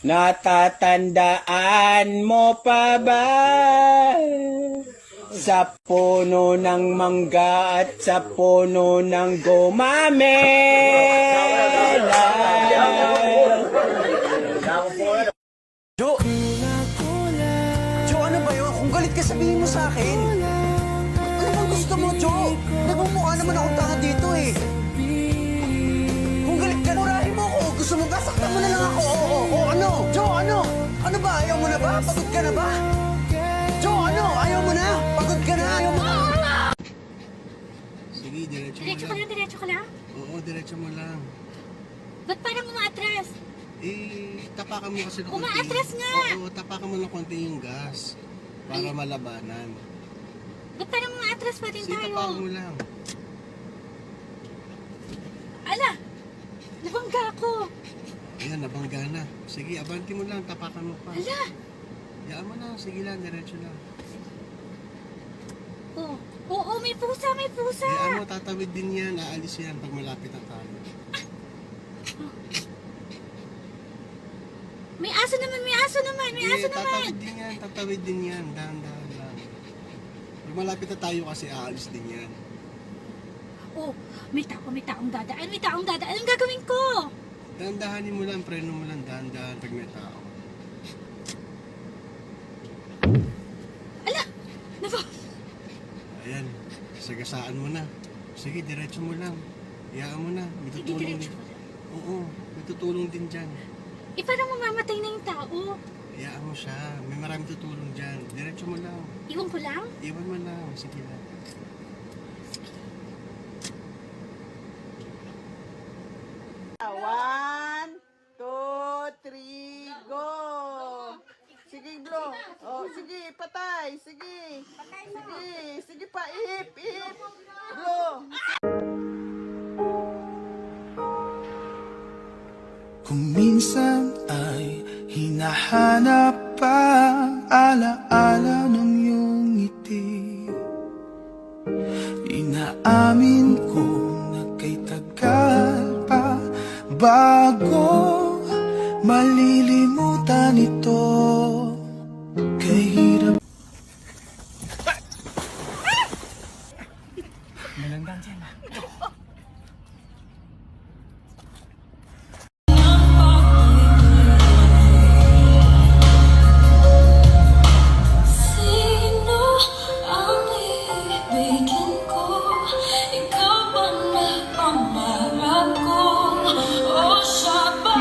Natatandaan mo pa ba sa puno ng mangga at sa puno ng gumamela? Jo! Jo, ano ba yun? Kung galit ka, sabihin mo sa akin. Ano bang gusto mo, Jo? Nagmumukha naman akong tanga dito eh. Kung galit ka, murahin mo ako. Gusto mo ba? Saktan mo na lang ako. Oo, ano? Jo, ano? Ano ba? Ayaw mo na ba? Pagod ka na ba? Jo, ano? Ayaw mo na? Pagod ka na? Ayaw mo na? Sige, diretso mo Diretso ka lang. lang, diretso ka lang? Oo, diretso mo lang. Ba't parang umaatras? Tapakan mo kasi ng konti. Umaatras nga! Oo, tapakan mo ng konti yung gas. Para malabanan. Ba't parang umaatras pa din Sige, tayo? tapakan mo lang. Ala! Nabangga ako! Ayan, nabangga na. Sige, abanti mo lang, tapakan mo pa. Ala! Yaan mo na, sige lang, diretso lang. Oo, may pusa, may pusa! Yaan mo, tatawid din yan, aalis yan pag malapit na tayo. May aso naman, may aso naman, may aso naman! Tatawid din yan, dahan-dahan lang. Pag malapit na tayo kasi aalis din yan. Oh, may taong dadaan, may taong dadaan. Anong gagawin ko? Dahan-dahanin mo lang, preno mo lang, dahan-dahan pag may tao. Ala! Nako! Ayan, sagasaan mo na. Sige, diretso mo lang. Iyaan mo na, may Sige, tutulong diretso din. ko lang. Oo, may tutulong din dyan. Eh, parang mamamatay na yung tao. Iyaan mo siya, may maraming tutulong dyan. Diretso mo lang. Iwan ko lang? Iwan mo lang, sige lang. One, two, three, go! Sige, blow. Oh, sige, patay. Sige. Sige, sige pa. Ihip, ihip. Blow. Kung minsan ay hinahanap pa alaala ng iyong ngiti, inaamin ko na kay tagal pa bago malilimutan ito. Kay hirap Sino ang ibigin ko? Ikaw ba na pangarap ko? O siya ba?